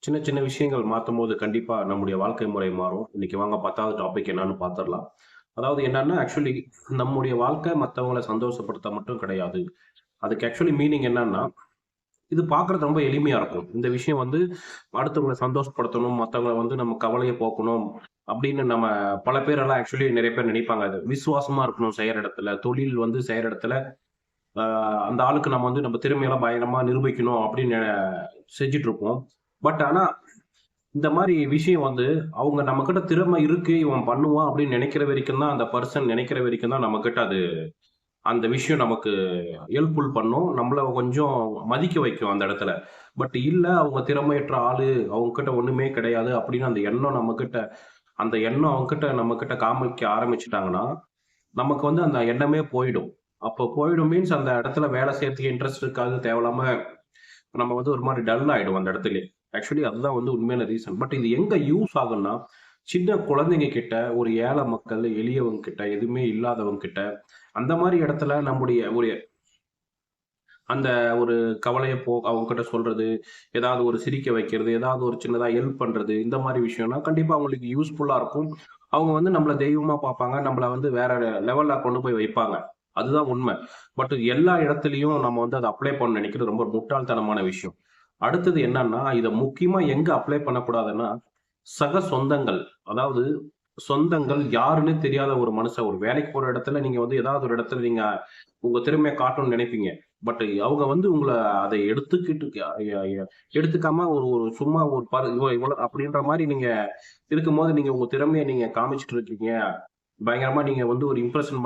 சின்ன சின்ன விஷயங்கள் மாத்தும்போது கண்டிப்பா நம்முடைய வாழ்க்கை முறை மாறும். இன்னைக்கு வாங்க 10வது டாபிக் என்னன்னு பார்த்துரலாம். அதாவது என்னன்னா, ஆக்சுவலி நம்முடைய வாழ்க்கை மத்தவங்கள சந்தோஷப்படுத்த மட்டும் கிடையாது. அதுக்கு ஆக்சுவலி மீனிங் என்னன்னா, இது பார்க்கறது ரொம்ப எளிமையா இருக்கும். இந்த விஷயம் வந்து அடுத்தவங்கள சந்தோஷப்படுத்தணும், மத்தவங்கள வந்து நம்ம கவலைய போக்கணும் அப்படின்னு நம்ம பல பேரெல்லாம் ஆக்சுவலி நெறைய பேர் நினைப்பாங்க அது. விசுவாசமா இருக்கணும் செய்யற இடத்துல, தொழில் வந்து செய்யற இடத்துல, அ அந்த ஆளுக்கு நம்ம வந்து நம்ம திறமையெல்லாம் பயங்கரமா நிரூபிக்கணும் அப்படின்னு செஞ்சுட்டு இருப்போம். பட் ஆனா இந்த மாரி விஷயம் வந்து, அவங்க நம்மகிட்ட திறமை இருக்கு, இவன் பண்ணுவான் அப்படின்னு நெனைக்கிற வரைக்கும் தான், அந்த பர்சன் நெனைக்கிற வரைக்கும் தான் நம்மகிட்ட அந்த விஷயம் நமக்கு ஹெல்ப்ஃபுல் பண்ணும். நம்மள கொஞ்சம் மதிக்க வைக்கும் அந்த இடத்துல. பட் இல்ல, அவங்க திறமையற்ற ஆளு, அவங்ககிட்ட ஒண்ணுமே கிடையாது அப்படின்னு அந்த எண்ணம் அவங்ககிட்ட நம்மகிட்ட காமிக்க ஆரம்பிச்சுட்டாங்கன்னா, நமக்கு வந்து அந்த எண்ணமே போயிடும். அப்போ போயிடும் மீன்ஸ் அந்த இடத்துல வேலை செய்யறதுக்கு இன்ட்ரெஸ்ட் இருக்காது. தேவையில்லாம நம்ம வந்து ஒரு மாரி டல் ஆயிடும் அந்த இடத்திலேயே. ஆக்சுவலி அதுதான் வந்து உண்மையான ரீசன். பட் இது எங்க யூஸ் ஆகும்னா, சின்ன குழந்தைங்க கிட்ட, ஒரு ஏழை மக்கள், எளியவங்க கிட்ட, எதுவுமே இல்லாதவங்க கிட்ட, அந்த மாரி இடத்துல நம்முடைய ஒரு அந்த ஒரு கவலைய அவங்ககிட்ட சொல்றது, ஏதாவது ஒரு சிரிக்க வைக்கிறது, ஏதாவது ஒரு சின்னதா ஹெல்ப் பண்றது, இந்த மாரி விஷயம்னா கண்டிப்பா அவங்களுக்கு யூஸ்ஃபுல்லா இருக்கும். அவங்க வந்து நம்மள தெய்வமா பார்ப்பாங்க. நம்மள வந்து வேற லெவல்ல கொண்டு போய் வைப்பாங்க. அதுதான் உண்மை. பட் எல்லா இடத்துலயும் நம்ம வந்து அத அப்ளை பண்ணணும்னு நெனைக்கிறது ரொம்ப முட்டாள்தனமான விஷயம். அடுத்தது என்னன்னா, இத முக்கியமா எங்க அப்ளை பண்ணக்கூடாதுன்னா, சக சொந்தங்கள். அதாவது சொந்தங்கள் யாருன்னே தெரியாத ஒரு மனுஷன் ஒரு வேலைக்கு போற இடத்துல நீங்க வந்து ஏதாவது ஒரு இடத்துல நீங்க உங்க திறமைய காட்டணும்னு நினைப்பீங்க. பட் அவங்க வந்து உங்கள அத எடுத்துக்கிட்டு எடுத்துக்காம ஒரு ஒரு சும்மா ஒரு இவ்வளோ அப்படின்ற மாரி நீங்க இருக்கும்போது, நீங்க உங்க திறமைய நீங்க காமிச்சுட்டு இருக்கீங்க. பயங்கரமா நீங்க வந்து ஒரு இம்ப்ரஷன்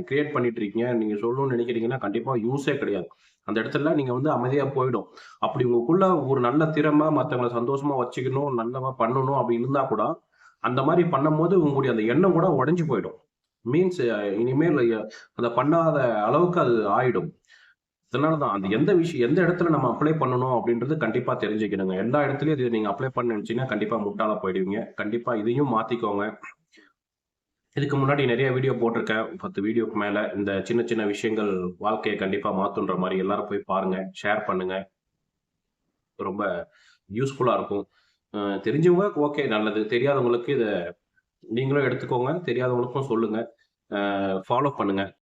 கிரியேட் பண்ணிட்டு இருக்கீங்க. நீங்க சொல்லணும்னு நினைக்கிறீங்கன்னா, கண்டிப்பா யூஸே கிடையாது. அந்த இடத்துல நீங்க வந்து அமைதியா போயிடும். அப்படி உங்களுக்குள்ள ஒரு நல்ல திறமை மத்தவங்கள சந்தோஷமா வச்சுக்கணும், நல்லவா பண்ணணும் அப்படி இருந்தா கூட, அந்த மாரி பண்ணும்போது உங்களுடைய அந்த எண்ணம் கூட உடைஞ்சு போயிடும். மீன்ஸ் இனிமேல் அத பண்ணாத அளவுக்கு அது ஆயிடும். இதனால தான் அது எந்த இடத்துல நம்ம அப்ளை பண்ணணும் அப்படின்றது கண்டிப்பா தெரிஞ்சுக்கணுங்க. எல்லா இடத்துலயும் இத நீங்க அப்ளை பண்ண நினைச்சீங்கன்னா, கண்டிப்பா முட்டாளா போயிடுவீங்க. கண்டிப்பா இதையும் மாத்திக்கோங்க. இதுக்கு முன்னாடி நெறைய வீடியோ போட்டிருக்கேன். 10 வீடியோக்கு மேல. இந்த சின்ன சின்ன விஷயங்கள் வாழ்க்கைய கண்டிப்பா மாத்துன்ற மாரி எல்லாரும் போய் பாருங்க. ஷேர் பண்ணுங்க. ரொம்ப யூஸ்ஃபுல்லா இருக்கும். அ தெரிஞ்சவங்க ஓகே நல்லது. தெரியாதவங்களுக்கு இத நீங்களும் எடுத்துக்கோங்க. தெரியாதவங்களுக்கும் சொல்லுங்க. ஃபாலோ பண்ணுங்க.